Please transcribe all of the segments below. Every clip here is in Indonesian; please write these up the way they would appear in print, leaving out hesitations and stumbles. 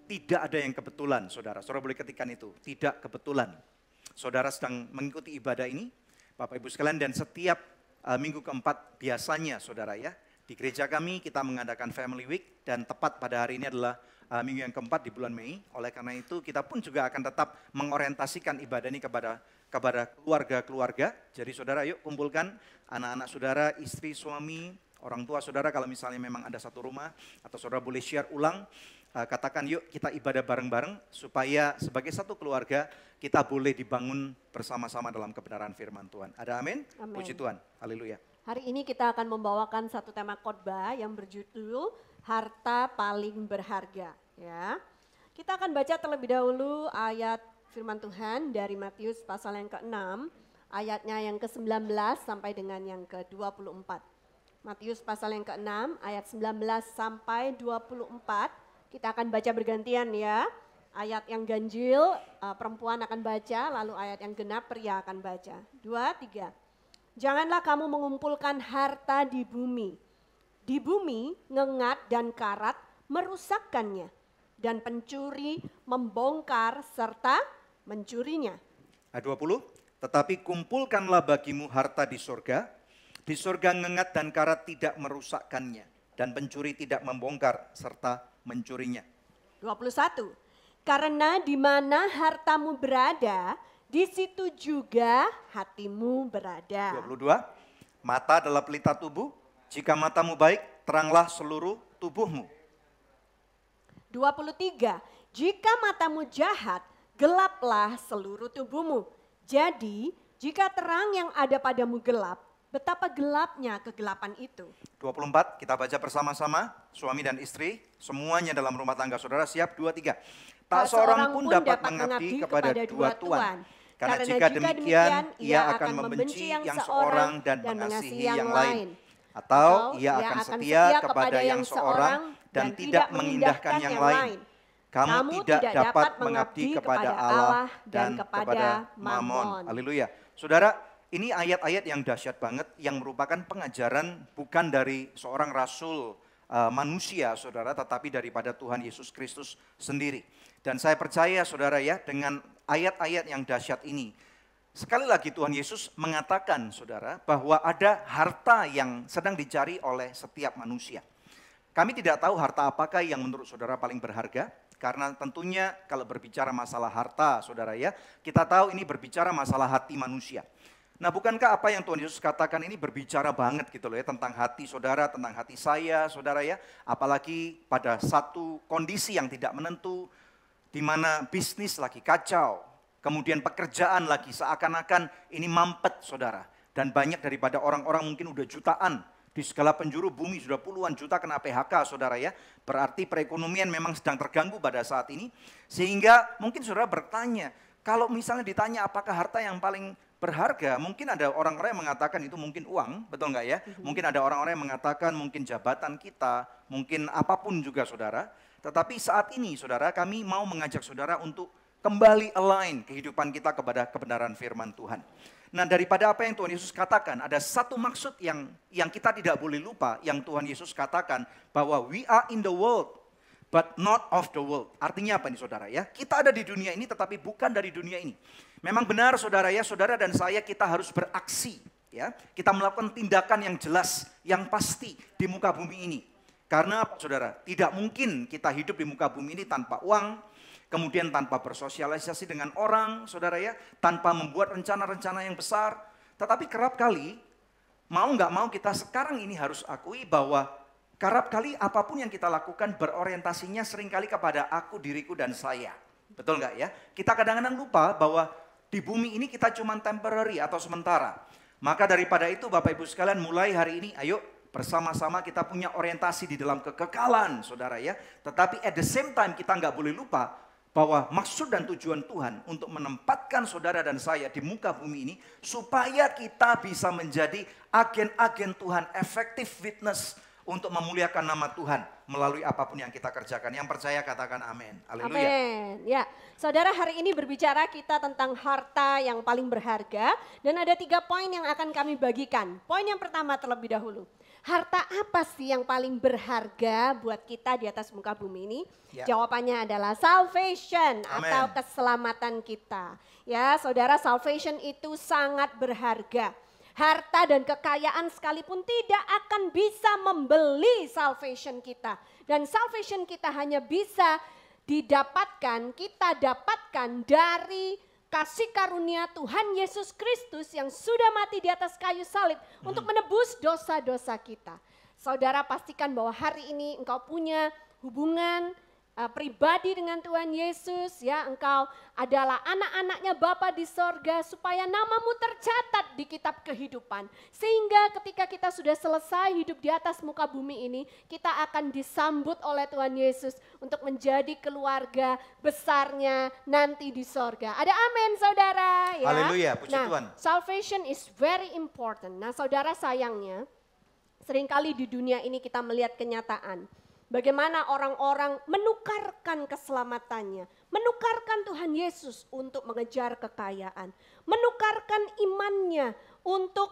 Tidak ada yang kebetulan, saudara. Saudara boleh ketikkan itu, tidak kebetulan. Saudara sedang mengikuti ibadah ini, Bapak Ibu sekalian, dan setiap minggu keempat biasanya, saudara ya, di gereja kami kita mengadakan Family Week, dan tepat pada hari ini adalah minggu yang keempat di bulan Mei. Oleh karena itu kita pun juga akan tetap mengorientasikan ibadah ini kepada keluarga-keluarga. Jadi saudara, yuk kumpulkan anak-anak saudara, istri, suami, orang tua saudara, kalau misalnya memang ada satu rumah, atau saudara boleh share ulang. Katakan yuk kita ibadah bareng-bareng supaya sebagai satu keluarga kita boleh dibangun bersama-sama dalam kebenaran firman Tuhan. Ada amin? Amin. Puji Tuhan, haleluya. Hari ini kita akan membawakan satu tema khotbah yang berjudul Harta Paling Berharga. Ya, kita akan baca terlebih dahulu ayat firman Tuhan dari Matius pasal yang ke-6, ayatnya yang ke-19 sampai dengan yang ke-24. Matius pasal yang ke-6, ayat 19 sampai 24. Kita akan baca bergantian ya. Ayat yang ganjil perempuan akan baca, lalu ayat yang genap pria akan baca. 2, 3. Janganlah kamu mengumpulkan harta di bumi. Di bumi ngengat dan karat merusakkannya, dan pencuri membongkar serta mencurinya. Ayat 20, tetapi kumpulkanlah bagimu harta di surga. Di surga ngengat dan karat tidak merusakkannya, dan pencuri tidak membongkar serta mencurinya. 21. Karena di mana hartamu berada, di situ juga hatimu berada. 22. Mata adalah pelita tubuh. Jika matamu baik, teranglah seluruh tubuhmu. 23. Jika matamu jahat, gelaplah seluruh tubuhmu. Jadi, jika terang yang ada padamu gelap, betapa gelapnya kegelapan itu. 24, kita baca bersama-sama, suami dan istri, semuanya dalam rumah tangga saudara, siap, 2, 3. Tak seorang pun dapat mengabdi kepada dua tuan. Karena jika demikian, ia akan membenci yang seorang dan mengasihi yang lain. Atau ia akan setia kepada yang seorang dan tidak mengindahkan yang lain. Kamu tidak dapat mengabdi kepada Allah dan kepada Mamon. Haleluya. Saudara, ini ayat-ayat yang dahsyat banget, yang merupakan pengajaran bukan dari seorang rasul manusia, saudara, tetapi daripada Tuhan Yesus Kristus sendiri. Dan saya percaya, saudara ya, dengan ayat-ayat yang dahsyat ini, sekali lagi Tuhan Yesus mengatakan, saudara, bahwa ada harta yang sedang dicari oleh setiap manusia. Kami tidak tahu harta apakah yang menurut saudara paling berharga, karena tentunya kalau berbicara masalah harta, saudara ya, kita tahu ini berbicara masalah hati manusia. Nah, bukankah apa yang Tuhan Yesus katakan ini berbicara banget gitu loh ya, tentang hati saudara, tentang hati saya, saudara ya. Apalagi pada satu kondisi yang tidak menentu, di mana bisnis lagi kacau, kemudian pekerjaan lagi seakan-akan ini mampet saudara. Dan banyak daripada orang-orang mungkin udah jutaan, di segala penjuru bumi sudah puluhan juta kena PHK saudara ya. Berarti perekonomian memang sedang terganggu pada saat ini. Sehingga mungkin saudara bertanya, kalau misalnya ditanya apakah harta yang paling berharga, mungkin ada orang-orang yang mengatakan itu mungkin uang, betul nggak ya? Mungkin ada orang-orang yang mengatakan mungkin jabatan kita, mungkin apapun juga saudara. Tetapi saat ini saudara, kami mau mengajak saudara untuk kembali align kehidupan kita kepada kebenaran firman Tuhan. Nah, daripada apa yang Tuhan Yesus katakan, ada satu maksud yang kita tidak boleh lupa, yang Tuhan Yesus katakan bahwa we are in the world but not of the world. Artinya apa nih saudara ya? Kita ada di dunia ini tetapi bukan dari dunia ini. Memang benar saudara ya, saudara dan saya kita harus beraksi ya. Kita melakukan tindakan yang jelas, yang pasti di muka bumi ini. Karena apa saudara? Tidak mungkin kita hidup di muka bumi ini tanpa uang, kemudian tanpa bersosialisasi dengan orang, saudara ya, tanpa membuat rencana-rencana yang besar. Tetapi kerap kali, mau nggak mau kita sekarang ini harus akui bahwa kerap kali apapun yang kita lakukan berorientasinya seringkali kepada aku, diriku, dan saya. Betul nggak ya? Kita kadang-kadang lupa bahwa di bumi ini kita cuma temporary atau sementara. Maka daripada itu Bapak Ibu sekalian, mulai hari ini ayo bersama-sama kita punya orientasi di dalam kekekalan saudara ya. Tetapi at the same time kita nggak boleh lupa bahwa maksud dan tujuan Tuhan untuk menempatkan saudara dan saya di muka bumi ini supaya kita bisa menjadi agen-agen Tuhan, effective witness untuk memuliakan nama Tuhan melalui apapun yang kita kerjakan. Yang percaya katakan amin. Haleluya. Amin. Ya, saudara, hari ini berbicara kita tentang harta yang paling berharga dan ada 3 poin yang akan kami bagikan. Poin yang pertama terlebih dahulu. harta apa sih yang paling berharga buat kita di atas muka bumi ini? Ya. Jawabannya adalah salvation. Amen. Atau keselamatan kita. Ya, saudara, salvation itu sangat berharga. Harta dan kekayaan sekalipun tidak akan bisa membeli salvation kita. Dan salvation kita hanya bisa kita dapatkan dari kasih karunia Tuhan Yesus Kristus yang sudah mati di atas kayu salib untuk menebus dosa-dosa kita. Saudara, pastikan bahwa hari ini engkau punya hubungan pribadi dengan Tuhan Yesus, ya, engkau adalah anak-anaknya Bapa di sorga supaya namamu tercatat di kitab kehidupan. Sehingga ketika kita sudah selesai hidup di atas muka bumi ini, kita akan disambut oleh Tuhan Yesus untuk menjadi keluarga besarnya nanti di sorga. Ada amin, saudara. Ya? Haleluya, puji Tuhan. Salvation is very important. Nah, saudara, sayangnya seringkali di dunia ini kita melihat kenyataan. Bagaimana orang-orang menukarkan keselamatannya, menukarkan Tuhan Yesus untuk mengejar kekayaan, menukarkan imannya untuk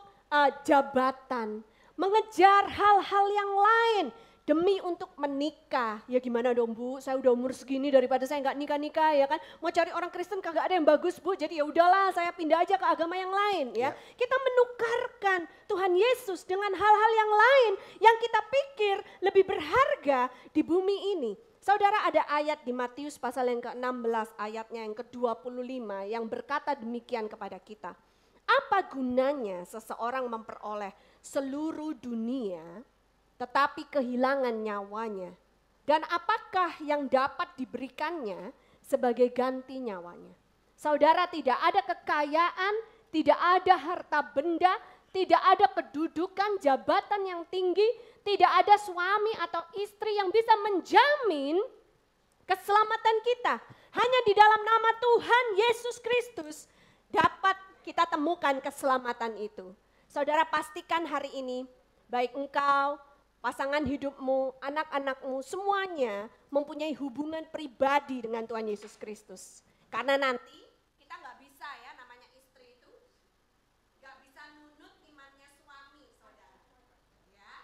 jabatan, mengejar hal-hal yang lain demi untuk menikah. Ya gimana dong Bu, saya udah umur segini daripada saya nggak nikah-nikah ya kan. Mau cari orang Kristen kagak ada yang bagus Bu, jadi ya udahlah saya pindah aja ke agama yang lain ya. Kita menukarkan Tuhan Yesus dengan hal-hal yang lain yang kita pikir lebih berharga di bumi ini. Saudara, ada ayat di Matius pasal yang ke-16 ayatnya yang ke-25 yang berkata demikian kepada kita. Apa gunanya seseorang memperoleh seluruh dunia tetapi kehilangan nyawanya? Dan apakah yang dapat diberikannya sebagai ganti nyawanya? Saudara, tidak ada kekayaan, tidak ada harta benda, tidak ada kedudukan, jabatan yang tinggi, tidak ada suami atau istri yang bisa menjamin keselamatan kita. Hanya di dalam nama Tuhan Yesus Kristus dapat kita temukan keselamatan itu. Saudara, pastikan hari ini baik engkau, pasangan hidupmu, anak-anakmu, semuanya mempunyai hubungan pribadi dengan Tuhan Yesus Kristus. Karena nanti kita nggak bisa ya, namanya istri itu nggak bisa nunut imannya suami, saudara. Ya.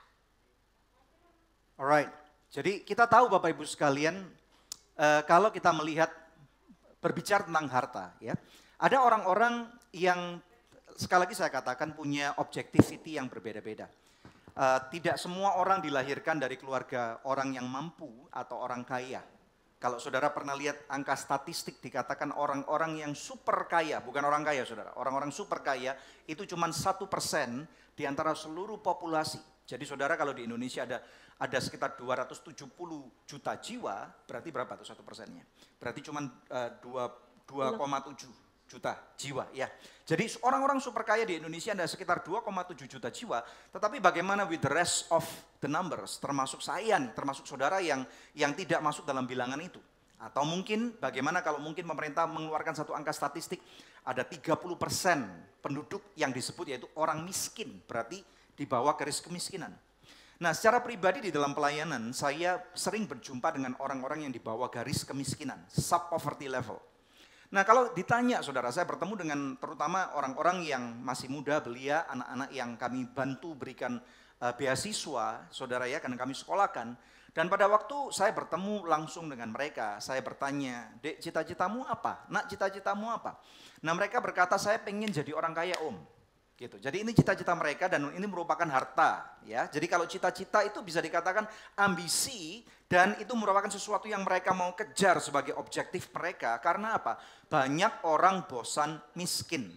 Alright, jadi kita tahu Bapak Ibu sekalian, kalau kita melihat berbicara tentang harta, ya, ada orang-orang yang sekali lagi saya katakan punya objectivity yang berbeda-beda. Tidak semua orang dilahirkan dari keluarga orang yang mampu atau orang kaya. Kalau saudara pernah lihat angka statistik dikatakan orang-orang yang super kaya, bukan orang kaya saudara, orang-orang super kaya itu cuma 1% di antara seluruh populasi. Jadi saudara, kalau di Indonesia ada sekitar 270 juta jiwa, berarti berapa tuh 1%-nya? Berarti cuma 2,7 juta jiwa ya. Jadi orang-orang super kaya di Indonesia ada sekitar 2,7 juta jiwa. Tetapi bagaimana with the rest of the numbers, termasuk saya, termasuk saudara yang tidak masuk dalam bilangan itu? Atau mungkin bagaimana kalau mungkin pemerintah mengeluarkan satu angka statistik, ada 30% penduduk yang disebut yaitu orang miskin, berarti di bawah garis kemiskinan. Nah, secara pribadi di dalam pelayanan saya sering berjumpa dengan orang-orang yang di bawah garis kemiskinan, sub-poverty level. Nah, kalau ditanya saudara, saya bertemu dengan terutama orang-orang yang masih muda, belia, anak-anak yang kami bantu berikan beasiswa, saudara ya, karena kami sekolahkan. Dan pada waktu saya bertemu langsung dengan mereka, saya bertanya, "Dek, cita-citamu apa? Nak, cita-citamu apa?" Nah, mereka berkata, "Saya pengen jadi orang kaya, Om." Gitu. Jadi ini cita-cita mereka dan ini merupakan harta, ya. Jadi kalau cita-cita itu bisa dikatakan ambisi dan itu merupakan sesuatu yang mereka mau kejar sebagai objektif mereka. Karena apa? Banyak orang bosan miskin.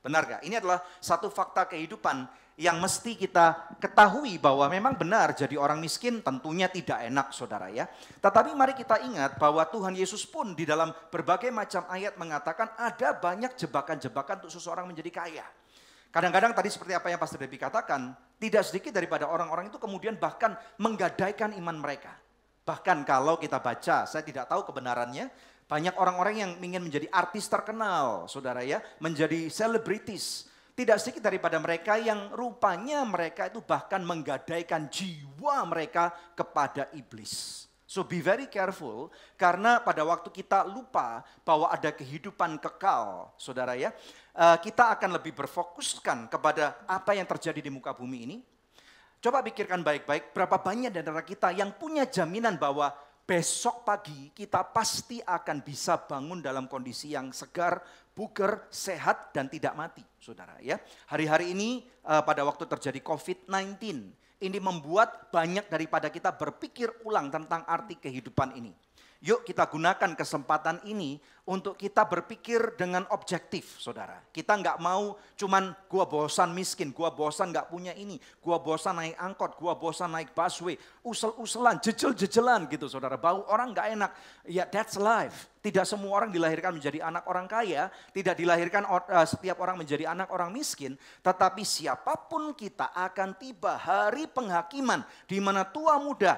Benar gak? Ini adalah satu fakta kehidupan yang mesti kita ketahui bahwa memang benar jadi orang miskin tentunya tidak enak saudara ya. Tetapi mari kita ingat bahwa Tuhan Yesus pun di dalam berbagai macam ayat mengatakan ada banyak jebakan-jebakan untuk seseorang menjadi kaya. Kadang-kadang tadi seperti apa yang Pastor Debbie katakan, tidak sedikit daripada orang-orang itu kemudian bahkan menggadaikan iman mereka. Bahkan kalau kita baca, saya tidak tahu kebenarannya, banyak orang-orang yang ingin menjadi artis terkenal, saudara ya, menjadi selebritis. Tidak sedikit daripada mereka yang rupanya mereka itu bahkan menggadaikan jiwa mereka kepada iblis. So be very careful, karena pada waktu kita lupa bahwa ada kehidupan kekal, saudara ya, kita akan lebih berfokuskan kepada apa yang terjadi di muka bumi ini. Coba pikirkan baik-baik, berapa banyak dari antara kita yang punya jaminan bahwa besok pagi kita pasti akan bisa bangun dalam kondisi yang segar, bugar, sehat, dan tidak mati, saudara ya. Hari-hari ini pada waktu terjadi COVID-19, ini membuat banyak daripada kita berpikir ulang tentang arti kehidupan ini. Yuk kita gunakan kesempatan ini untuk kita berpikir dengan objektif, saudara. Kita nggak mau cuman gua bosan miskin, gua bosan nggak punya ini, gua bosan naik angkot, gua bosan naik busway, usel-uselan, jejel-jejelan gitu, saudara. Bau orang nggak enak. Ya, that's life. Tidak semua orang dilahirkan menjadi anak orang kaya, tidak dilahirkan setiap orang menjadi anak orang miskin, tetapi siapapun kita akan tiba hari penghakiman di mana tua muda,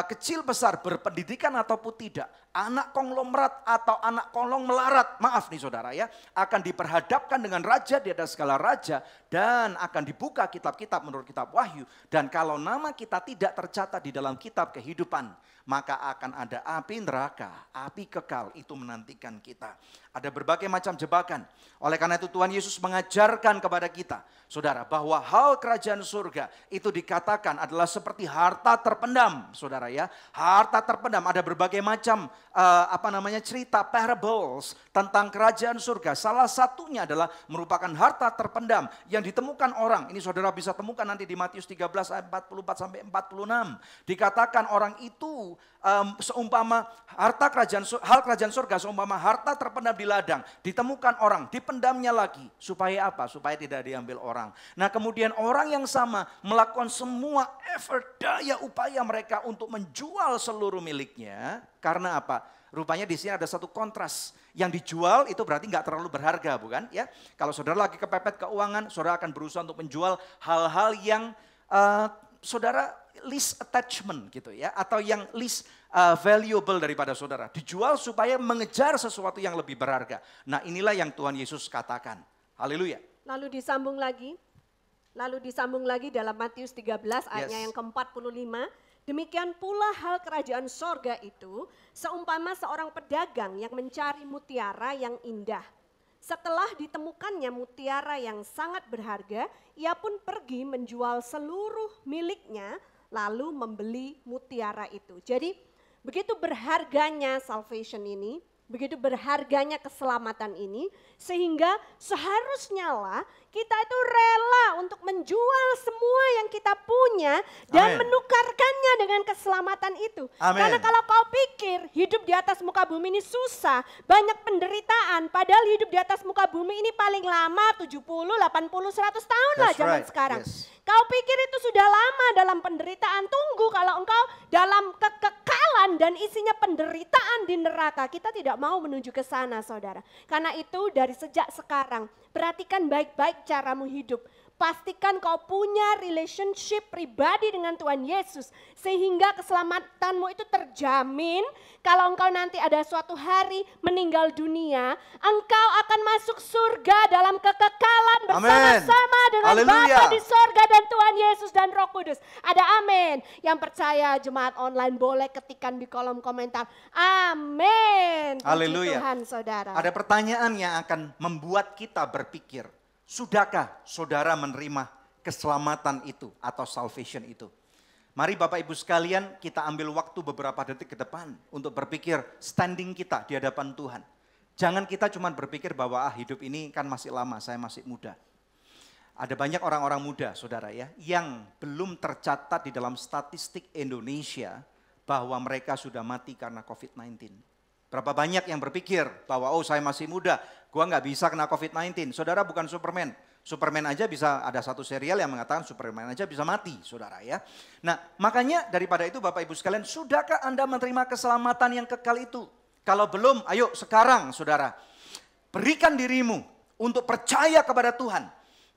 kecil besar, berpendidikan ataupun tidak, anak konglomerat atau anak kolong melarat, maaf nih saudara ya, akan diperhadapkan dengan raja di atas segala raja dan akan dibuka kitab-kitab menurut kitab Wahyu. Dan kalau nama kita tidak tercatat di dalam kitab kehidupan, maka akan ada api neraka, api kekal itu menantikan kita. Ada berbagai macam jebakan. Oleh karena itu Tuhan Yesus mengajarkan kepada kita, saudara, bahwa hal kerajaan surga itu dikatakan adalah seperti harta terpendam, saudara ya. Harta terpendam, ada berbagai macam cerita parables tentang kerajaan surga. Salah satunya adalah merupakan harta terpendam yang ditemukan orang. Ini saudara bisa temukan nanti di Matius 13 ayat 44 sampai 46. Dikatakan orang itu seumpama hal kerajaan surga seumpama harta terpendam di ladang, ditemukan orang, dipendamnya lagi. Supaya apa? Supaya tidak diambil orang. Nah kemudian orang yang sama melakukan semua effort, daya upaya mereka untuk menjual seluruh miliknya. Karena apa? Rupanya di sini ada satu kontras. Yang dijual itu berarti nggak terlalu berharga, bukan? Ya, kalau saudara lagi kepepet keuangan, saudara akan berusaha untuk menjual hal-hal yang saudara least attachment gitu ya, atau yang least valuable daripada saudara. Dijual supaya mengejar sesuatu yang lebih berharga. Nah inilah yang Tuhan Yesus katakan. Haleluya. Lalu disambung lagi dalam Matius 13 ayatnya yang ke-45. Demikian pula hal kerajaan sorga itu seumpama seorang pedagang yang mencari mutiara yang indah. Setelah ditemukannya mutiara yang sangat berharga, ia pun pergi menjual seluruh miliknya lalu membeli mutiara itu. Jadi begitu berharganya salvation ini, begitu berharganya keselamatan ini, sehingga seharusnya lah kita itu rela untuk menjual semua yang kita punya dan menukarkannya dengan keselamatan itu. Amen. Karena kalau kau pikir hidup di atas muka bumi ini susah, banyak penderitaan, padahal hidup di atas muka bumi ini paling lama 70, 80, 100 tahun lah zaman sekarang. Yes. Kau pikir itu sudah lama dalam penderitaan, tunggu kalau engkau dalam kekekalan dan isinya penderitaan di neraka. Kita tidak mau menuju ke sana saudara. Karena itu dari sejak sekarang, perhatikan baik-baik caramu hidup. Pastikan kau punya relationship pribadi dengan Tuhan Yesus. Sehingga keselamatanmu itu terjamin. Kalau engkau nanti ada suatu hari meninggal dunia, engkau akan masuk surga dalam kekekalan bersama-sama dengan Bapa di surga dan Tuhan Yesus dan Roh Kudus. Ada amin. Yang percaya jemaat online boleh ketikkan di kolom komentar. Amin. Haleluya. Tuhan saudara. Ada pertanyaan yang akan membuat kita berpikir. Sudahkah saudara menerima keselamatan itu atau salvation itu? Mari Bapak Ibu sekalian kita ambil waktu beberapa detik ke depan untuk berpikir standing kita di hadapan Tuhan. Jangan kita cuma berpikir bahwa hidup ini kan masih lama, saya masih muda. Ada banyak orang-orang muda saudara ya yang belum tercatat di dalam statistik Indonesia bahwa mereka sudah mati karena COVID-19. Berapa banyak yang berpikir bahwa saya masih muda, gua nggak bisa kena COVID-19. Saudara bukan Superman. Superman aja bisa, ada satu serial yang mengatakan Superman aja bisa mati, saudara ya. Nah makanya daripada itu Bapak Ibu sekalian, sudahkah Anda menerima keselamatan yang kekal itu? Kalau belum, ayo sekarang saudara, berikan dirimu untuk percaya kepada Tuhan.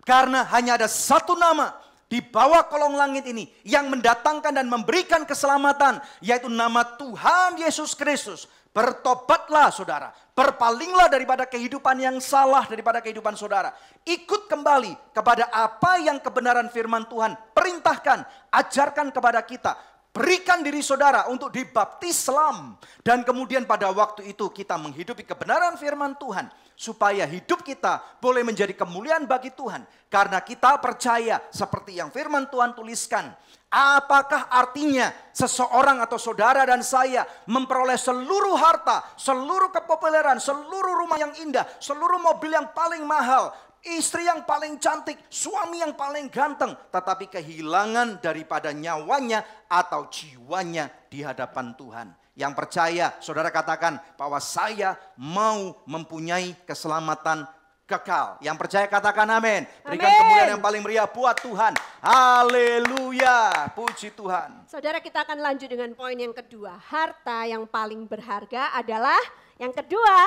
Karena hanya ada satu nama di bawah kolong langit ini yang mendatangkan dan memberikan keselamatan, yaitu nama Tuhan Yesus Kristus. Bertobatlah saudara, berpalinglah daripada kehidupan yang salah daripada kehidupan saudara. Ikut kembali kepada apa yang kebenaran firman Tuhan perintahkan, ajarkan kepada kita. berikan diri saudara untuk dibaptis selam. Dan kemudian pada waktu itu kita menghidupi kebenaran firman Tuhan. Supaya hidup kita boleh menjadi kemuliaan bagi Tuhan. Karena kita percaya seperti yang firman Tuhan tuliskan. Apakah artinya seseorang atau saudara dan saya memperoleh seluruh harta, seluruh kepopuleran, seluruh rumah yang indah, seluruh mobil yang paling mahal, istri yang paling cantik, suami yang paling ganteng, tetapi kehilangan daripada nyawanya atau jiwanya di hadapan Tuhan? Yang percaya, saudara katakan bahwa saya mau mempunyai keselamatan kekal. Yang percaya katakan amin. Berikan kemuliaan yang paling meriah buat Tuhan. Haleluya. Puji Tuhan. Saudara, kita akan lanjut dengan poin yang kedua. Harta yang paling berharga adalah yang kedua,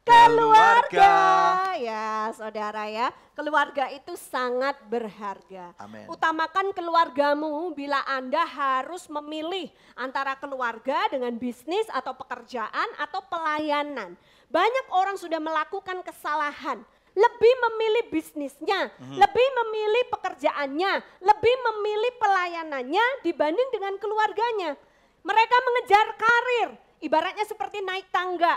keluarga. Ya, saudara ya. Keluarga itu sangat berharga. Amen. Utamakan keluargamu bila Anda harus memilih antara keluarga dengan bisnis atau pekerjaan atau pelayanan. Banyak orang sudah melakukan kesalahan. Lebih memilih bisnisnya, lebih memilih pekerjaannya, lebih memilih pelayanannya dibanding dengan keluarganya. Mereka mengejar karir, ibaratnya seperti naik tangga.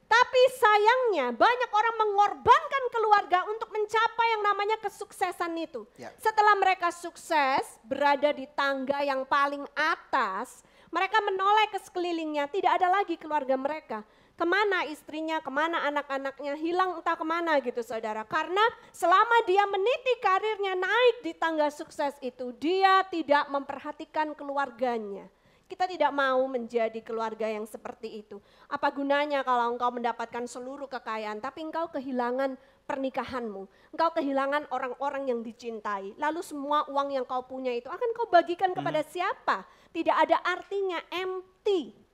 Tapi sayangnya banyak orang mengorbankan keluarga untuk mencapai yang namanya kesuksesan itu. Ya. Setelah mereka sukses, berada di tangga yang paling atas, mereka menoleh ke sekelilingnya, tidak ada lagi keluarga mereka. Kemana istrinya, kemana anak-anaknya, hilang entah kemana gitu saudara. Karena selama dia meniti karirnya naik di tangga sukses itu, dia tidak memperhatikan keluarganya. Kita tidak mau menjadi keluarga yang seperti itu. Apa gunanya kalau engkau mendapatkan seluruh kekayaan, tapi engkau kehilangan pernikahanmu. Engkau kehilangan orang-orang yang dicintai. Lalu semua uang yang kau punya itu akan kau bagikan kepada siapa? Tidak ada artinya, empty.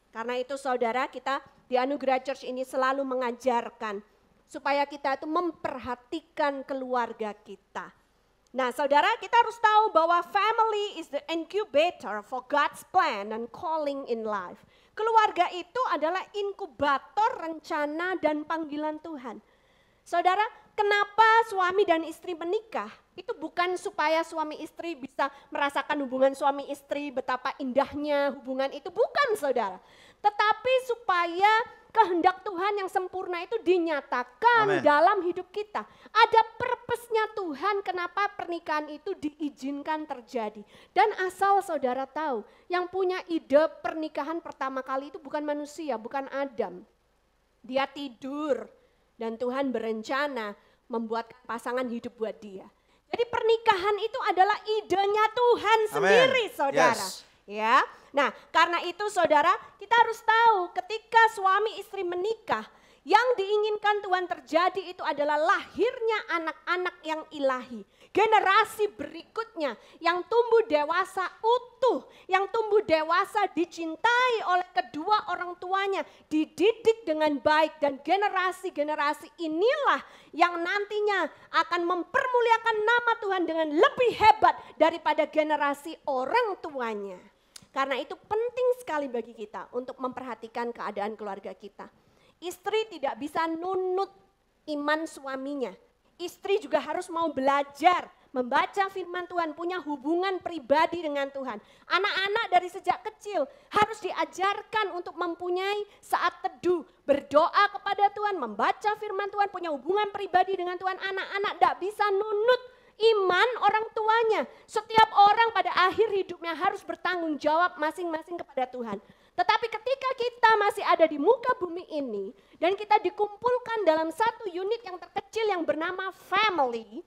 Karena itu saudara, kita di Anugerah Church ini selalu mengajarkan supaya kita itu memperhatikan keluarga kita. Nah saudara, kita harus tahu bahwa family is the incubator for God's plan and calling in life. Keluarga itu adalah inkubator rencana dan panggilan Tuhan. Saudara, kenapa suami dan istri menikah? Itu bukan supaya suami istri bisa merasakan hubungan suami istri, betapa indahnya hubungan itu. Bukan saudara. Tetapi supaya kehendak Tuhan yang sempurna itu dinyatakan dalam hidup kita. Ada purpose-nya Tuhan kenapa pernikahan itu diizinkan terjadi. Dan asal saudara tahu, yang punya ide pernikahan pertama kali itu bukan manusia, bukan Adam. Dia tidur dan Tuhan berencana membuat pasangan hidup buat dia. Jadi pernikahan itu adalah idenya Tuhan sendiri saudara. Yes. Ya, nah karena itu saudara kita harus tahu ketika suami istri menikah yang diinginkan Tuhan terjadi itu adalah lahirnya anak-anak yang ilahi. Generasi berikutnya yang tumbuh dewasa utuh, yang tumbuh dewasa dicintai oleh kedua orang tuanya, dididik dengan baik dan generasi-generasi inilah yang nantinya akan mempermuliakan nama Tuhan dengan lebih hebat daripada generasi orang tuanya. Karena itu penting sekali bagi kita untuk memperhatikan keadaan keluarga kita. Istri tidak bisa nunut iman suaminya. Istri juga harus mau belajar, membaca firman Tuhan, punya hubungan pribadi dengan Tuhan. Anak-anak dari sejak kecil harus diajarkan untuk mempunyai saat teduh, berdoa kepada Tuhan, membaca firman Tuhan, punya hubungan pribadi dengan Tuhan. Anak-anak tidak bisa nunut iman orang tuanya. Setiap orang pada akhir hidupnya harus bertanggung jawab masing-masing kepada Tuhan. Tetapi ketika kita masih ada di muka bumi ini dan kita dikumpulkan dalam satu unit yang terkecil yang bernama family,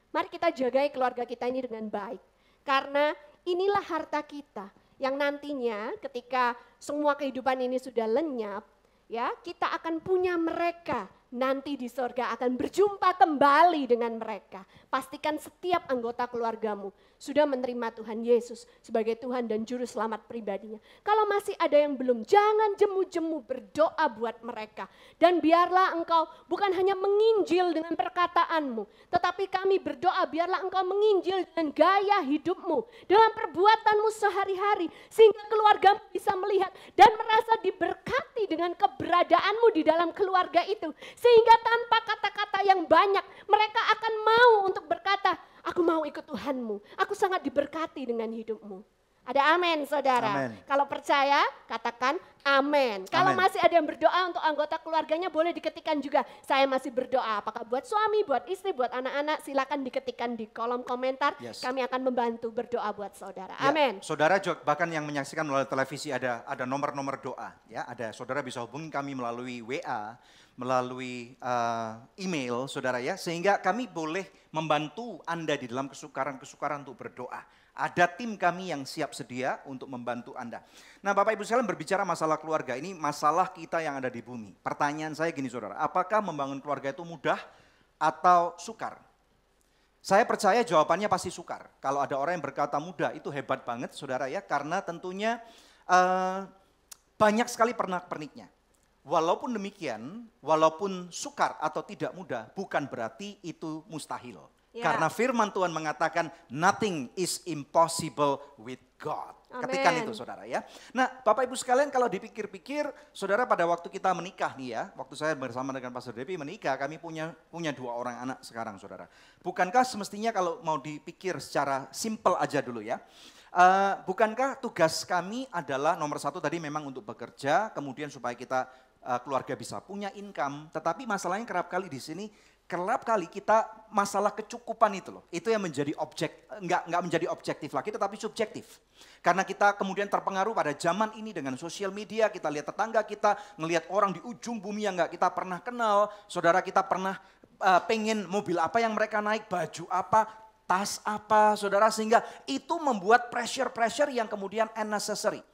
mari kita jagai keluarga kita ini dengan baik. Karena inilah harta kita yang nantinya ketika semua kehidupan ini sudah lenyap, ya kita akan punya mereka. Nanti di sorga akan berjumpa kembali dengan mereka. Pastikan setiap anggota keluargamu sudah menerima Tuhan Yesus sebagai Tuhan dan Juru Selamat pribadinya. Kalau masih ada yang belum, jangan jemu-jemu berdoa buat mereka. Dan biarlah engkau bukan hanya menginjil dengan perkataanmu, tetapi kami berdoa biarlah engkau menginjil dengan gaya hidupmu, dengan perbuatanmu sehari-hari, sehingga keluargamu bisa melihat dan merasa diberkati dengan keberadaanmu di dalam keluarga itu. Sehingga tanpa kata-kata yang banyak mereka akan mau untuk berkata, aku mau ikut Tuhanmu, aku sangat diberkati dengan hidupmu. Ada amin saudara. Amen. Kalau percaya katakan amin. Kalau masih ada yang berdoa untuk anggota keluarganya boleh diketikkan juga. Saya masih berdoa. Apakah buat suami, buat istri, buat anak-anak silakan diketikkan di kolom komentar. Yes. Kami akan membantu berdoa buat saudara. Ya, amin. Saudara bahkan yang menyaksikan melalui televisi ada nomor-nomor doa. Ya, ada saudara bisa hubungi kami melalui WA, melalui email saudara ya. Sehingga kami boleh membantu Anda di dalam kesukaran-kesukaran untuk berdoa. Ada tim kami yang siap sedia untuk membantu Anda. Nah Bapak Ibu sekalian berbicara masalah keluarga, ini masalah kita yang ada di bumi. Pertanyaan saya gini saudara, apakah membangun keluarga itu mudah atau sukar? Saya percaya jawabannya pasti sukar. Kalau ada orang yang berkata mudah itu hebat banget saudara ya. Karena tentunya banyak sekali pernak-perniknya. Walaupun demikian, walaupun sukar atau tidak mudah bukan berarti itu mustahil. Ya. Karena firman Tuhan mengatakan nothing is impossible with God. Amen. Ketikan itu saudara ya. Nah Bapak Ibu sekalian kalau dipikir-pikir saudara pada waktu kita menikah nih ya. Waktu saya bersama dengan Pastor Devi menikah kami punya 2 orang anak sekarang saudara. Bukankah semestinya kalau mau dipikir secara simple aja dulu ya. Bukankah tugas kami adalah nomor 1 tadi memang untuk bekerja. Kemudian supaya kita keluarga bisa punya income. Tetapi masalahnya kerap kali di sini. Kerap kali kita masalah kecukupan itu loh, itu yang menjadi enggak menjadi objektif lagi tetapi subjektif. Karena kita kemudian terpengaruh pada zaman ini dengan sosial media, kita lihat tetangga kita, ngelihat orang di ujung bumi yang enggak kita pernah kenal, saudara kita pernah pengen mobil apa yang mereka naik, baju apa, tas apa, saudara, sehingga itu membuat pressure yang kemudian unnecessary.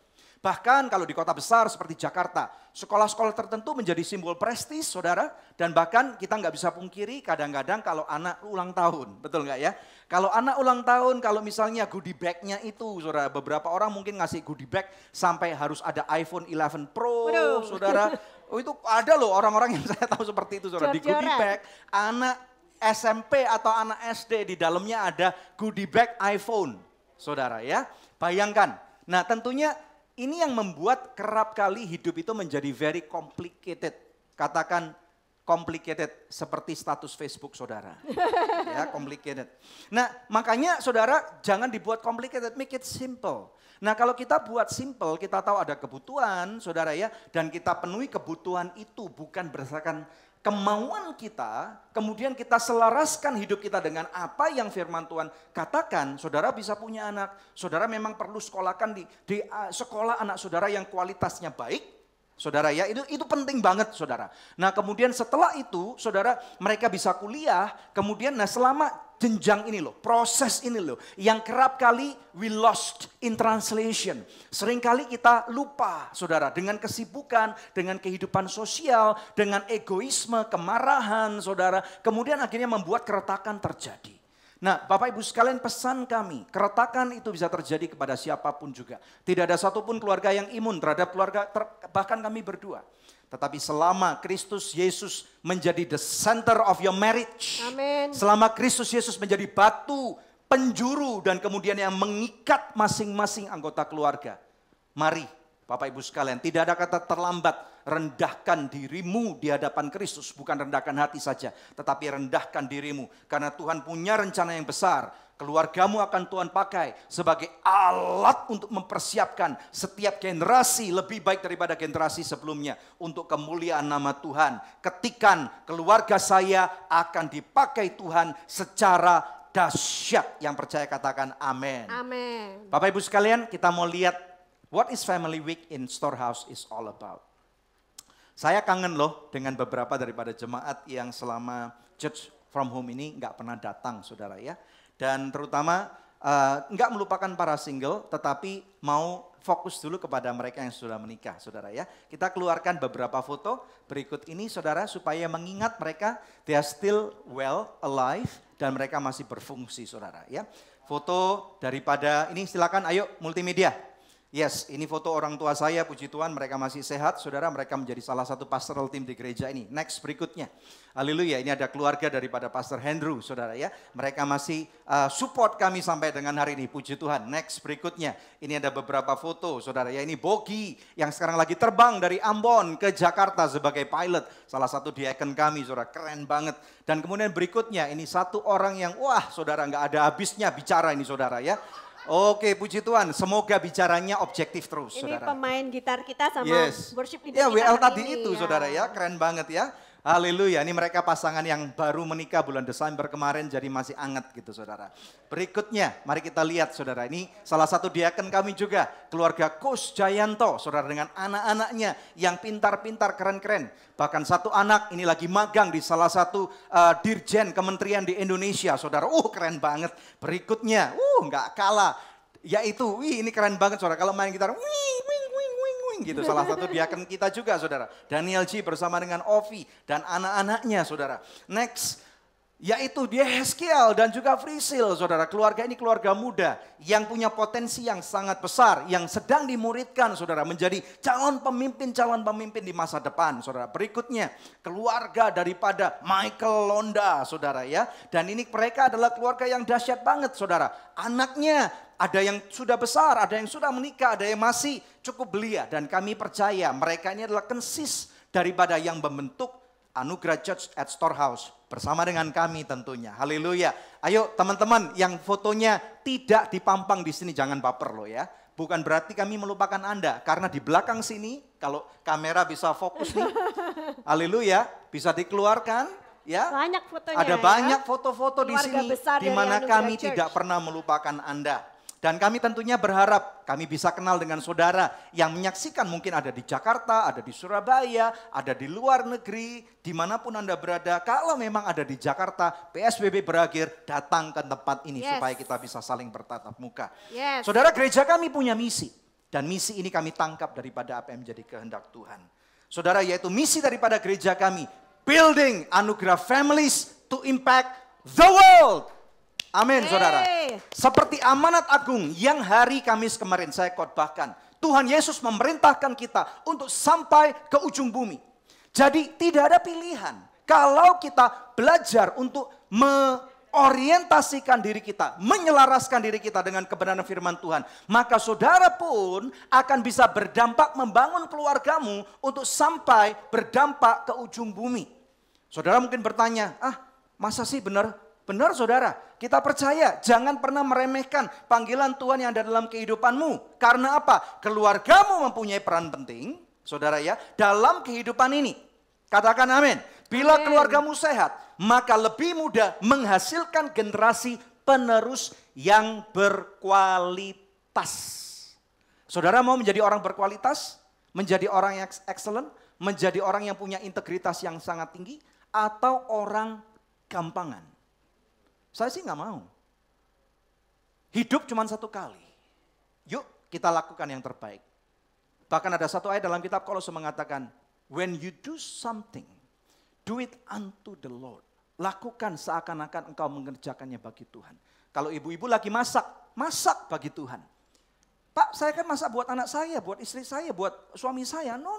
Bahkan kalau di kota besar seperti Jakarta, sekolah-sekolah tertentu menjadi simbol prestis saudara. Dan bahkan kita nggak bisa pungkiri kadang-kadang kalau anak ulang tahun, betul nggak ya? Kalau anak ulang tahun, kalau misalnya goodie bag-nya itu saudara, beberapa orang mungkin ngasih goodie bag sampai harus ada iPhone 11 Pro saudara. Oh itu ada loh orang-orang yang saya tahu seperti itu saudara. Di goodie bag anak SMP atau anak SD di dalamnya ada goodie bag iPhone saudara ya. Bayangkan, nah tentunya ini yang membuat kerap kali hidup itu menjadi very complicated. Katakan complicated seperti status Facebook saudara. Ya, complicated. Nah, makanya saudara jangan dibuat complicated, make it simple. Nah, kalau kita buat simple, kita tahu ada kebutuhan saudara ya. Dan kita penuhi kebutuhan itu bukan berdasarkan kemauan kita, kemudian kita selaraskan hidup kita dengan apa yang firman Tuhan katakan, saudara bisa punya anak, saudara memang perlu sekolahkan di sekolah anak saudara yang kualitasnya baik, saudara ya, itu penting banget saudara. Nah kemudian setelah itu saudara mereka bisa kuliah, kemudian nah selama jenjang ini loh, proses ini loh, yang kerap kali we lost in translation. Seringkali kita lupa saudara dengan kesibukan, dengan kehidupan sosial, dengan egoisme, kemarahan saudara. Kemudian akhirnya membuat keretakan terjadi. Nah Bapak Ibu sekalian pesan kami, keretakan itu bisa terjadi kepada siapapun juga. Tidak ada satupun keluarga yang imun terhadap keluarga, bahkan kami berdua. Tetapi selama Kristus Yesus menjadi the center of your marriage. Amen. Selama Kristus Yesus menjadi batu penjuru dan kemudian yang mengikat masing-masing anggota keluarga. Mari Bapak Ibu sekalian, tidak ada kata terlambat. Rendahkan dirimu di hadapan Kristus, bukan rendahkan hati saja, tetapi rendahkan dirimu. Karena Tuhan punya rencana yang besar. Keluargamu akan Tuhan pakai sebagai alat untuk mempersiapkan setiap generasi lebih baik daripada generasi sebelumnya. Untuk kemuliaan nama Tuhan. Ketikan keluarga saya akan dipakai Tuhan secara dahsyat. Yang percaya katakan amin. Amin. Bapak Ibu sekalian, kita mau lihat what is Family Week in Storehouse is all about. Saya kangen loh dengan beberapa daripada jemaat yang selama Church from Home ini nggak pernah datang saudara ya. Dan terutama nggak melupakan para single tetapi mau fokus dulu kepada mereka yang sudah menikah saudara ya. Kita keluarkan beberapa foto berikut ini saudara supaya mengingat mereka they are still well alive dan mereka masih berfungsi saudara ya. Foto daripada ini silakan ayo multimedia. Yes, ini foto orang tua saya, puji Tuhan mereka masih sehat, saudara, mereka menjadi salah satu pastoral team di gereja ini. Next berikutnya, haleluya, ini ada keluarga daripada Pastor Andrew, saudara ya. Mereka masih support kami sampai dengan hari ini, puji Tuhan. Next berikutnya, ini ada beberapa foto, saudara ya. Ini Bogi yang sekarang lagi terbang dari Ambon ke Jakarta sebagai pilot. Salah satu diakon kami, saudara, keren banget. Dan kemudian berikutnya, ini satu orang yang, wah saudara nggak ada habisnya bicara ini saudara ya. Oke, puji Tuhan. Semoga bicaranya objektif terus, ini saudara. pemain gitar kita sama worship leader ya, kita WL hari tadi ini, itu, saudara ya. Keren banget ya. Haleluya, ini mereka pasangan yang baru menikah bulan Desember kemarin jadi masih anget gitu saudara. Berikutnya, mari kita lihat saudara, ini salah satu diaken kami juga, keluarga Kus Jayanto, saudara dengan anak-anaknya yang pintar-pintar keren-keren. Bahkan satu anak ini lagi magang di salah satu dirjen kementerian di Indonesia saudara, keren banget. Berikutnya, nggak kalah, yaitu, ini keren banget saudara, kalau main gitar, gitu. Salah satu diaken kita juga saudara. Daniel G bersama dengan Ovi dan anak-anaknya saudara. Next, yaitu dia Yeskiel dan juga Frisil saudara. Keluarga ini keluarga muda yang punya potensi yang sangat besar. Yang sedang dimuridkan saudara menjadi calon pemimpin di masa depan saudara. Berikutnya keluarga daripada Michael Londa saudara ya. Dan ini mereka adalah keluarga yang dahsyat banget saudara. Anaknya ada yang sudah besar, ada yang sudah menikah, ada yang masih cukup belia. Dan kami percaya mereka ini adalah kensis daripada yang membentuk Anugerah Church at Storehouse. Bersama dengan kami tentunya. Haleluya. Ayo teman-teman yang fotonya tidak dipampang di sini, jangan baper loh ya. Bukan berarti kami melupakan Anda. Karena di belakang sini, kalau kamera bisa fokus nih. Haleluya, bisa dikeluarkan. Ya, banyak fotonya, ada banyak foto-foto di sini di mana kami tidak pernah melupakan Anda. Dan kami tentunya berharap kami bisa kenal dengan saudara yang menyaksikan mungkin ada di Jakarta, ada di Surabaya, ada di luar negeri, dimanapun Anda berada. Kalau memang ada di Jakarta, PSBB berakhir, datang ke tempat ini supaya kita bisa saling bertatap muka. Saudara, gereja kami punya misi. Dan misi ini kami tangkap daripada apa yang menjadi kehendak Tuhan. Saudara, yaitu misi daripada gereja kami, building Anugerah Families to impact the world. Amin saudara. Seperti amanat agung yang hari Kamis kemarin saya khotbahkan. Tuhan Yesus memerintahkan kita untuk sampai ke ujung bumi. Jadi tidak ada pilihan. Kalau kita belajar untuk orientasikan diri kita, menyelaraskan diri kita dengan kebenaran firman Tuhan, maka saudara pun akan bisa berdampak membangun keluargamu untuk sampai berdampak ke ujung bumi. Saudara mungkin bertanya, masa sih benar? Benar saudara, kita percaya jangan pernah meremehkan panggilan Tuhan yang ada dalam kehidupanmu. Karena apa? Keluargamu mempunyai peran penting, saudara ya, dalam kehidupan ini. Katakan amin. Bila keluargamu sehat, maka lebih mudah menghasilkan generasi penerus yang berkualitas. Saudara mau menjadi orang berkualitas? Menjadi orang yang excellent? Menjadi orang yang punya integritas yang sangat tinggi? Atau orang gampangan? Saya sih nggak mau. Hidup cuma satu kali. Yuk kita lakukan yang terbaik. Bahkan ada satu ayat dalam kitab Kolose mengatakan, when you do something, do it unto the Lord. Lakukan seakan-akan engkau mengerjakannya bagi Tuhan. Kalau ibu-ibu lagi masak, masak bagi Tuhan. Pak, saya kan masak buat anak saya, buat istri saya, buat suami saya. No.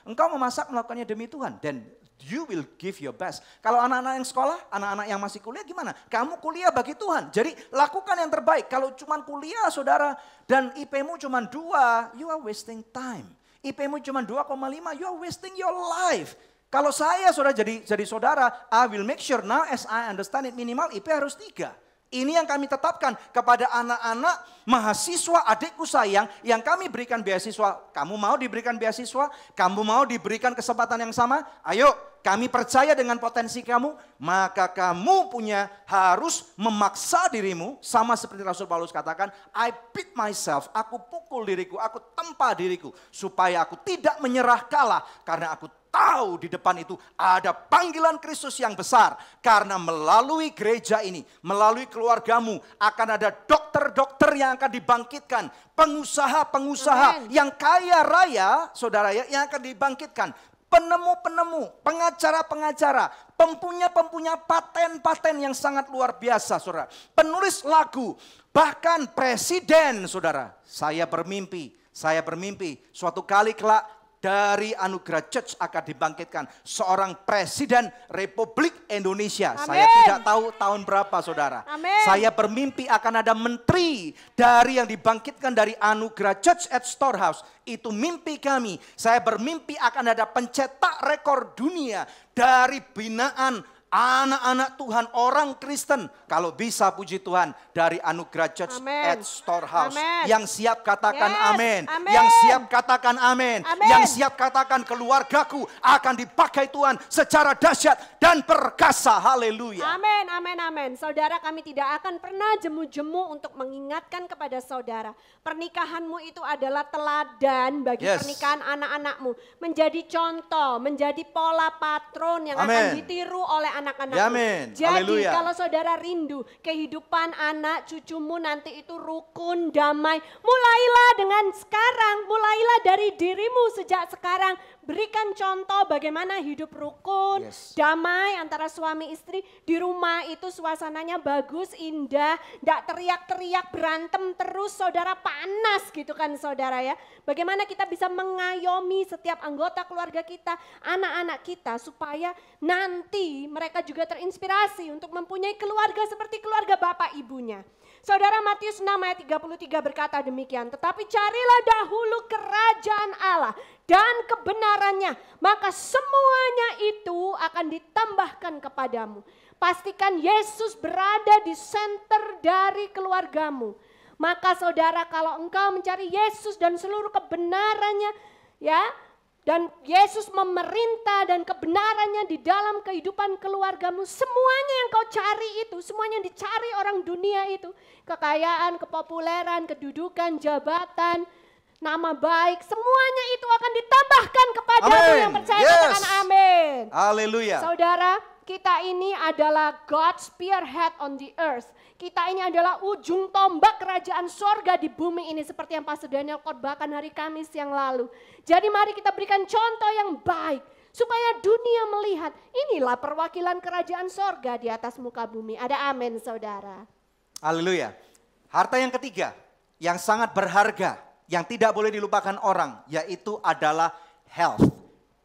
Engkau memasak melakukannya demi Tuhan. Then you will give your best. Kalau anak-anak yang sekolah, anak-anak yang masih kuliah gimana? Kamu kuliah bagi Tuhan. Jadi lakukan yang terbaik. Kalau cuma kuliah saudara dan IP-mu cuma 2, you are wasting time. IP-mu cuma 2,5, you are wasting your life. Kalau saya saudara jadi saudara, I will make sure now as I understand it minimal IP harus 3. Ini yang kami tetapkan kepada anak-anak mahasiswa adikku sayang yang kami berikan beasiswa. Kamu mau diberikan beasiswa? Kamu mau diberikan kesempatan yang sama? Ayo, kami percaya dengan potensi kamu. Maka kamu harus memaksa dirimu. Sama seperti Rasul Paulus katakan, I beat myself, aku pukul diriku, aku tempa diriku. Supaya aku tidak menyerah kalah. Karena aku tahu di depan itu ada panggilan Kristus yang besar. Karena melalui gereja ini, melalui keluargamu akan ada dokter-dokter yang akan dibangkitkan. Pengusaha-pengusaha yang kaya raya, saudara ya, yang akan dibangkitkan. Penemu-penemu, pengacara-pengacara, pempunya paten-paten yang sangat luar biasa, saudara. Penulis lagu, bahkan presiden, saudara. Saya bermimpi suatu kali kelak dari Anugerah Church akan dibangkitkan seorang presiden Republik Indonesia. Amen. Saya tidak tahu tahun berapa saudara. Amen. Saya bermimpi akan ada menteri yang dibangkitkan dari Anugerah Church at Storehouse. Itu mimpi kami. Saya bermimpi akan ada pencetak rekor dunia dari binaan anak-anak Tuhan, orang Kristen, kalau bisa puji Tuhan, dari anugerah Church at Storehouse. Yang siap katakan amin. Yang siap katakan amin. Yang siap katakan keluargaku akan dipakai Tuhan secara dahsyat dan perkasa. Haleluya. Amin, amin, amin. Saudara, kami tidak akan pernah jemu-jemu untuk mengingatkan kepada saudara. Pernikahanmu itu adalah teladan bagi pernikahan anak-anakmu. Menjadi contoh, menjadi pola patron yang akan ditiru oleh anak-anakmu. Jadi kalau saudara rindu kehidupan anak cucumu nanti itu rukun, damai, mulailah dengan sekarang, mulailah dari dirimu sejak sekarang. Berikan contoh bagaimana hidup rukun, damai antara suami istri. Di rumah itu suasananya bagus, indah, tidak teriak-teriak, berantem terus, saudara, panas gitu kan saudara ya. Bagaimana kita bisa mengayomi setiap anggota keluarga kita, anak-anak kita, supaya nanti mereka juga terinspirasi untuk mempunyai keluarga seperti keluarga bapak ibunya. Saudara, Matius 6 ayat 33 berkata demikian, tetapi carilah dahulu kerajaan Allah dan kebenarannya, maka semuanya itu akan ditambahkan kepadamu. Pastikan Yesus berada di center dari keluargamu. Maka saudara, kalau engkau mencari Yesus dan seluruh kebenarannya, ya, dan Yesus memerintah dan kebenarannya di dalam kehidupan keluargamu, semuanya yang kau cari itu, semuanya yang dicari orang dunia itu, kekayaan, kepopuleran, kedudukan, jabatan, nama baik, semuanya itu akan ditambahkan kepadamu yang percaya. Katakan amin. Haleluya. Saudara, kita ini adalah God's spearhead on the earth. Kita ini adalah ujung tombak kerajaan sorga di bumi ini, seperti yang Pastor Daniel khotbahkan hari Kamis yang lalu. Jadi mari kita berikan contoh yang baik, supaya dunia melihat inilah perwakilan kerajaan sorga di atas muka bumi. Ada amin saudara. Haleluya. Harta yang ketiga, yang sangat berharga, yang tidak boleh dilupakan orang, yaitu adalah health,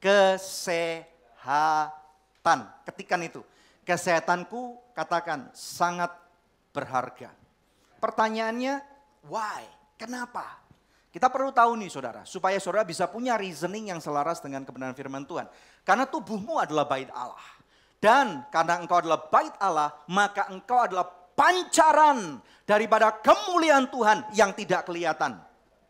kesehatan. Ketikan itu, kesehatanku katakan sangat berharga. Pertanyaannya, why? Kenapa? Kita perlu tahu nih saudara, supaya saudara bisa punya reasoning yang selaras dengan kebenaran firman Tuhan. Karena tubuhmu adalah bait Allah. Dan karena engkau adalah bait Allah, maka engkau adalah pancaran daripada kemuliaan Tuhan yang tidak kelihatan.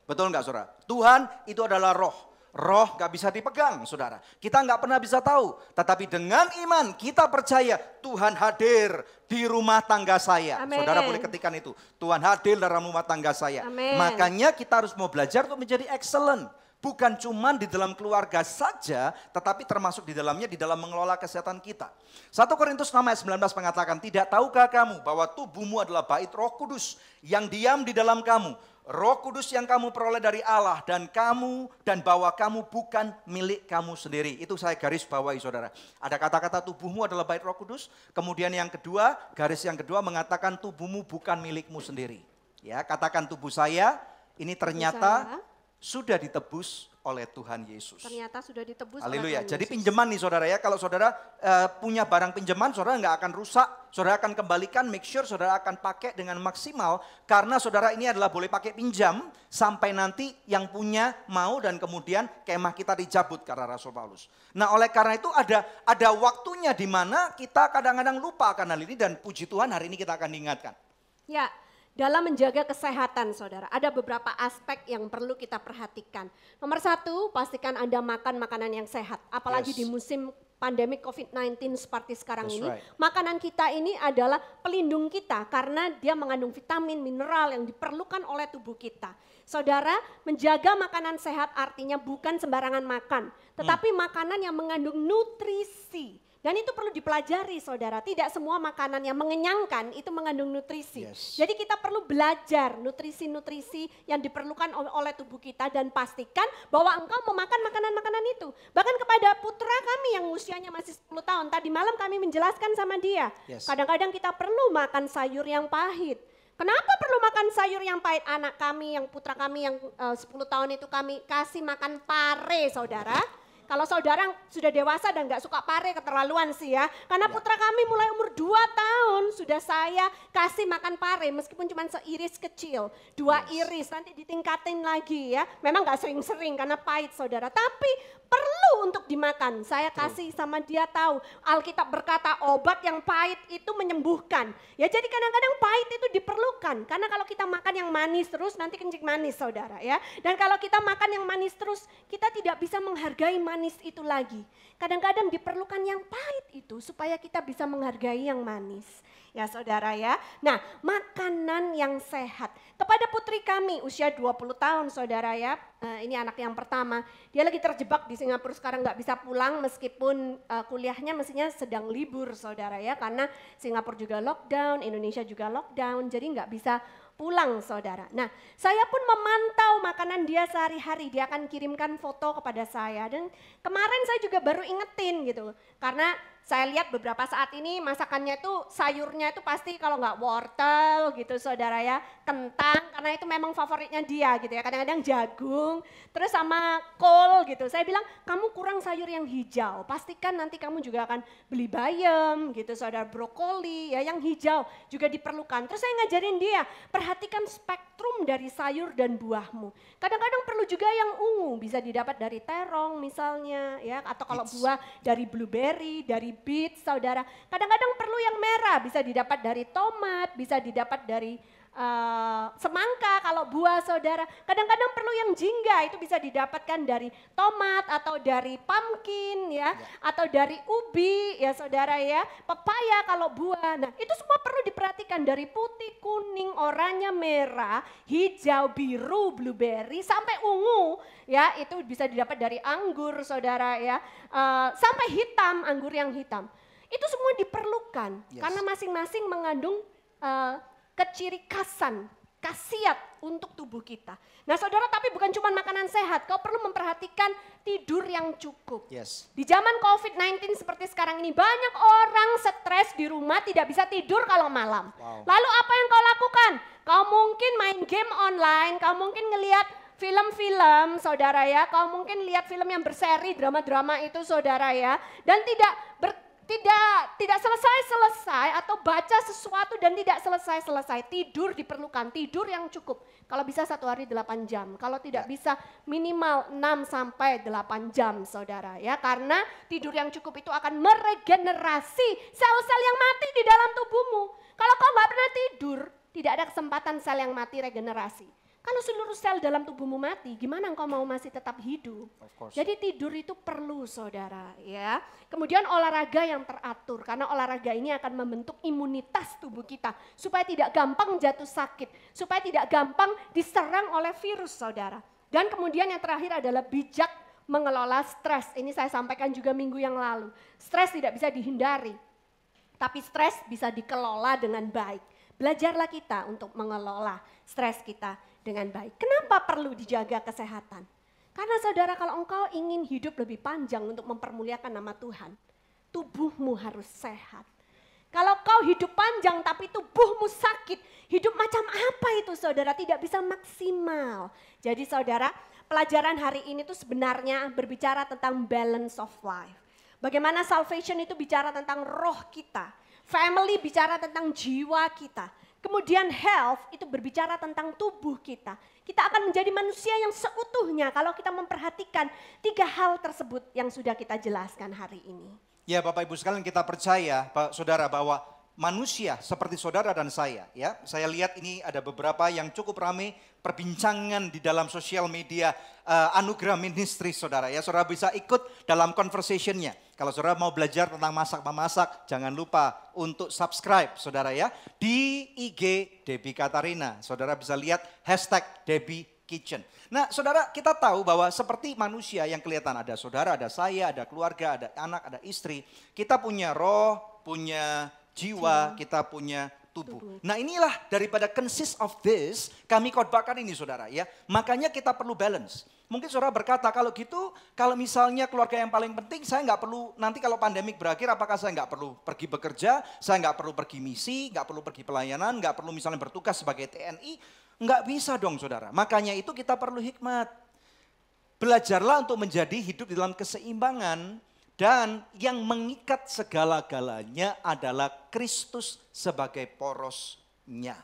Betul enggak saudara? Tuhan itu adalah roh. Roh gak bisa dipegang saudara. Kita gak pernah bisa tahu. Tetapi dengan iman kita percaya Tuhan hadir di rumah tangga saya. Amen. Saudara boleh ketikan itu. Tuhan hadir dalam rumah tangga saya. Amen. Makanya kita harus mau belajar untuk menjadi excellent. Bukan cuma di dalam keluarga saja, tetapi termasuk di dalamnya di dalam mengelola kesehatan kita. 1 Korintus 6 ayat 19 mengatakan, tidak tahukah kamu bahwa tubuhmu adalah bait Roh Kudus yang diam di dalam kamu. Roh Kudus yang kamu peroleh dari Allah dan bahwa kamu bukan milik kamu sendiri. Itu saya garis bawahi saudara. Ada kata-kata tubuhmu adalah bait Roh Kudus. Kemudian yang kedua, garis yang kedua mengatakan tubuhmu bukan milikmu sendiri. Ya, katakan tubuh saya ini ternyata sudah ditebus oleh Tuhan Yesus. Ternyata sudah ditebus Haleluya. oleh Tuhan Jadi Yesus. pinjaman nih saudara ya. Kalau saudara punya barang pinjaman, saudara nggak akan rusak. Saudara akan kembalikan, make sure saudara akan pakai dengan maksimal. Karena saudara ini adalah boleh pakai pinjam sampai nanti yang punya mau dan kemudian kemah kita dicabut, kata Rasul Paulus. Nah oleh karena itu ada waktunya di mana kita kadang-kadang lupa akan hal ini dan puji Tuhan hari ini kita akan diingatkan. Ya. Dalam menjaga kesehatan saudara, ada beberapa aspek yang perlu kita perhatikan. Nomor satu, pastikan Anda makan makanan yang sehat. Apalagi di musim pandemi COVID-19 seperti sekarang ini. Makanan kita ini adalah pelindung kita karena dia mengandung vitamin, mineral yang diperlukan oleh tubuh kita. Saudara, menjaga makanan sehat artinya bukan sembarangan makan. Tetapi makanan yang mengandung nutrisi. Dan itu perlu dipelajari saudara, tidak semua makanan yang mengenyangkan itu mengandung nutrisi. Jadi kita perlu belajar nutrisi-nutrisi yang diperlukan oleh tubuh kita dan pastikan bahwa engkau memakan makanan-makanan itu. Bahkan kepada putra kami yang usianya masih 10 tahun, tadi malam kami menjelaskan sama dia, kadang-kadang kita perlu makan sayur yang pahit. Kenapa perlu makan sayur yang pahit? Anak kami, yang putra kami yang 10 tahun itu kami kasih makan pare saudara. Kalau saudara sudah dewasa dan gak suka pare keterlaluan sih ya. Karena putra kami mulai umur 2 tahun sudah saya kasih makan pare meskipun cuma seiris kecil. 2 iris nanti ditingkatin lagi ya. Memang gak sering-sering karena pahit saudara. Tapi perlu untuk dimakan. Saya kasih sama dia tahu. Alkitab berkata obat yang pahit itu menyembuhkan. Ya jadi kadang-kadang pahit itu diperlukan. Karena kalau kita makan yang manis terus nanti kencing manis saudara ya. Dan kalau kita makan yang manis terus kita tidak bisa menghargai manis itu lagi. Kadang-kadang diperlukan yang pahit itu supaya kita bisa menghargai yang manis. Ya saudara ya. Nah makanan yang sehat. Kepada putri kami usia 20 tahun saudara ya. Ini anak yang pertama. Dia lagi terjebak di Singapura sekarang gak bisa pulang meskipun kuliahnya mestinya sedang libur saudara ya. Karena Singapura juga lockdown, Indonesia juga lockdown. Jadi gak bisa pulang saudara. Nah saya pun memantau makanan dia sehari-hari. Dia akan kirimkan foto kepada saya. Dan kemarin saya juga baru ingetin gitu. Karena saya lihat beberapa saat ini masakannya itu sayurnya itu pasti kalau nggak wortel gitu saudara ya, kentang karena itu memang favoritnya dia gitu ya, kadang-kadang jagung, terus sama kol gitu. Saya bilang kamu kurang sayur yang hijau, pastikan nanti kamu juga akan beli bayam gitu saudara, brokoli ya yang hijau juga diperlukan. Terus saya ngajarin dia, perhatikan spektrum dari sayur dan buahmu. Kadang-kadang perlu juga yang ungu, bisa didapat dari terong misalnya ya, atau kalau buah dari blueberry, dari beet saudara. Kadang-kadang perlu yang merah, bisa didapat dari tomat, bisa didapat dari semangka kalau buah saudara. Kadang-kadang perlu yang jingga, itu bisa didapatkan dari tomat atau dari pumpkin ya, atau dari ubi ya saudara ya, pepaya kalau buah. Nah itu semua perlu diperhatikan dari putih, kuning, oranye, merah, hijau, biru, blueberry sampai ungu ya, itu bisa didapat dari anggur saudara ya, sampai hitam, anggur yang hitam. Itu semua diperlukan karena masing-masing mengandung kecirikasan, khasiat untuk tubuh kita. Nah saudara, tapi bukan cuma makanan sehat, kau perlu memperhatikan tidur yang cukup. Di zaman COVID-19 seperti sekarang ini banyak orang stres di rumah tidak bisa tidur kalau malam. Lalu apa yang kau lakukan? Kau mungkin main game online, kau mungkin ngelihat film-film saudara ya, kau mungkin lihat film yang berseri, drama-drama itu saudara ya, dan tidak selesai-selesai atau baca sesuatu dan tidak selesai-selesai. Tidur diperlukan, tidur yang cukup. Kalau bisa 1 hari 8 jam, kalau tidak bisa minimal 6 sampai 8 jam saudara ya. Karena tidur yang cukup itu akan meregenerasi sel-sel yang mati di dalam tubuhmu. Kalau kau nggak pernah tidur, tidak ada kesempatan sel yang mati regenerasi. Kalau seluruh sel dalam tubuhmu mati, gimana engkau mau masih tetap hidup? Jadi tidur itu perlu saudara ya. Kemudian olahraga yang teratur, karena olahraga ini akan membentuk imunitas tubuh kita. Supaya tidak gampang jatuh sakit, supaya tidak gampang diserang oleh virus saudara. Dan kemudian yang terakhir adalah bijak mengelola stres. Ini saya sampaikan juga minggu yang lalu. Stres tidak bisa dihindari, tapi stres bisa dikelola dengan baik. Belajarlah kita untuk mengelola stres kita dengan baik. Kenapa perlu dijaga kesehatan? Karena saudara, kalau engkau ingin hidup lebih panjang untuk mempermuliakan nama Tuhan, tubuhmu harus sehat. Kalau kau hidup panjang tapi tubuhmu sakit, hidup macam apa itu saudara? Tidak bisa maksimal. Jadi saudara, pelajaran hari ini tuh sebenarnya berbicara tentang balance of life. Bagaimana salvation itu bicara tentang roh kita. Family bicara tentang jiwa kita. Kemudian health itu berbicara tentang tubuh kita. Kita akan menjadi manusia yang seutuhnya kalau kita memperhatikan 3 hal tersebut yang sudah kita jelaskan hari ini. Ya Bapak Ibu sekalian, kita percaya saudara bahwa manusia seperti saudara dan saya ya. Saya lihat ini ada beberapa yang cukup ramai perbincangan di dalam sosial media Anugerah Ministry saudara ya. Saudara bisa ikut dalam conversation-nya. Kalau saudara mau belajar tentang masak-memasak, jangan lupa untuk subscribe saudara ya. Di IG Debbie Katarina, saudara bisa lihat #Debbie Kitchen. Nah saudara, kita tahu bahwa seperti manusia yang kelihatan, ada saudara, ada saya, ada keluarga, ada anak, ada istri. Kita punya roh, punya jiwa, kita punya tubuh. Nah inilah daripada consist of this, kami khotbahkan ini saudara ya. Makanya kita perlu balance. Mungkin saudara berkata, kalau gitu, kalau misalnya keluarga yang paling penting, saya nggak perlu, nanti kalau pandemik berakhir, apakah saya nggak perlu pergi bekerja, saya nggak perlu pergi misi, nggak perlu pergi pelayanan, nggak perlu misalnya bertugas sebagai TNI, nggak bisa dong saudara. Makanya itu kita perlu hikmat. Belajarlah untuk menjadi hidup di dalam keseimbangan. Dan yang mengikat segala-galanya adalah Kristus sebagai porosnya.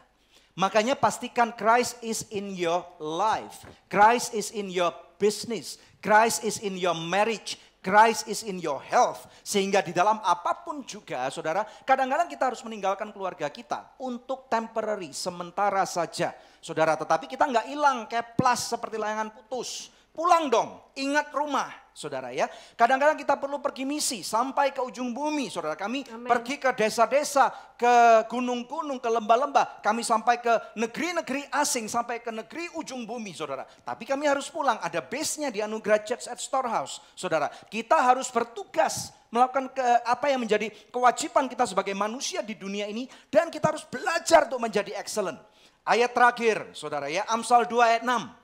Makanya pastikan Christ is in your life. Christ is in your business. Christ is in your marriage. Christ is in your health. Sehingga di dalam apapun juga saudara, kadang-kadang kita harus meninggalkan keluarga kita untuk temporary, sementara saja. Saudara, tetapi kita nggak hilang kayak plus seperti layangan putus. Pulang dong, ingat rumah, saudara ya. Kadang-kadang kita perlu pergi misi sampai ke ujung bumi, saudara. Kami pergi ke desa-desa, ke gunung-gunung, ke lembah-lembah. Kami sampai ke negeri-negeri asing, sampai ke negeri ujung bumi, saudara. Tapi kami harus pulang, ada base-nya di Anugerah Church at Storehouse, saudara. Kita harus bertugas melakukan apa yang menjadi kewajiban kita sebagai manusia di dunia ini. Dan kita harus belajar untuk menjadi excellent. Ayat terakhir, saudara ya, Amsal 2 ayat 6.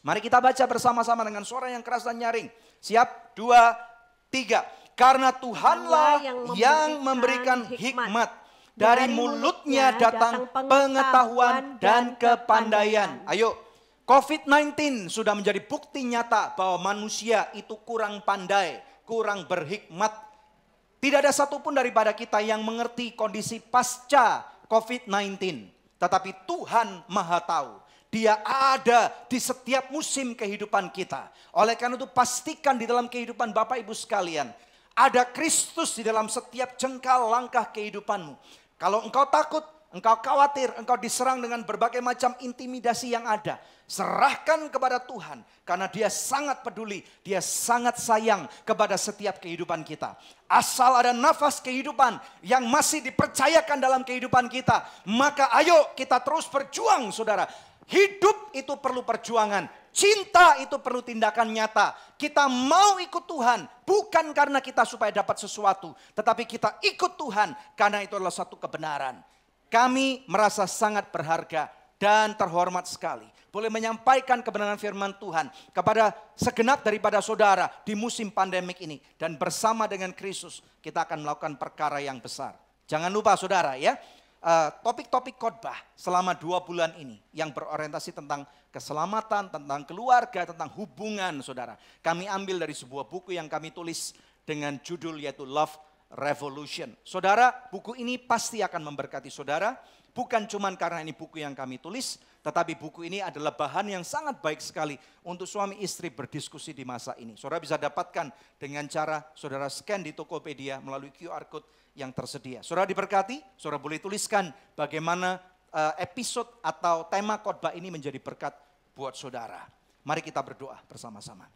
Mari kita baca bersama-sama dengan suara yang keras dan nyaring. Siap? 2, 3. Karena Tuhanlah yang memberikan hikmat. Dari mulutnya datang pengetahuan dan kepandaian. Ayo, COVID-19 sudah menjadi bukti nyata bahwa manusia itu kurang pandai, kurang berhikmat. Tidak ada satupun daripada kita yang mengerti kondisi pasca COVID-19. Tetapi Tuhan Maha Tahu. Dia ada di setiap musim kehidupan kita. Oleh karena itu pastikan di dalam kehidupan Bapak Ibu sekalian. Ada Kristus di dalam setiap jengkal langkah kehidupanmu. Kalau engkau takut, engkau khawatir, engkau diserang dengan berbagai macam intimidasi yang ada. Serahkan kepada Tuhan. Karena Dia sangat peduli, Dia sangat sayang kepada setiap kehidupan kita. Asal ada nafas kehidupan yang masih dipercayakan dalam kehidupan kita. Maka ayo kita terus berjuang saudara. Hidup itu perlu perjuangan. Cinta itu perlu tindakan nyata. Kita mau ikut Tuhan. Bukan karena kita supaya dapat sesuatu. Tetapi kita ikut Tuhan karena itu adalah satu kebenaran. Kami merasa sangat berharga dan terhormat sekali. Boleh menyampaikan kebenaran firman Tuhan kepada segenap daripada saudara di musim pandemik ini. Dan bersama dengan Kristus kita akan melakukan perkara yang besar. Jangan lupa saudara ya. Topik-topik khotbah selama 2 bulan ini yang berorientasi tentang keselamatan, tentang keluarga, tentang hubungan saudara. Kami ambil dari sebuah buku yang kami tulis dengan judul yaitu Love Revolution. Saudara, buku ini pasti akan memberkati saudara. Bukan cuma karena ini buku yang kami tulis, tetapi buku ini adalah bahan yang sangat baik sekali untuk suami istri berdiskusi di masa ini. Saudara bisa dapatkan dengan cara saudara scan di Tokopedia melalui QR code yang tersedia. Saudara diberkati, saudara boleh tuliskan bagaimana episode atau tema khotbah ini menjadi berkat buat saudara. Mari kita berdoa bersama-sama.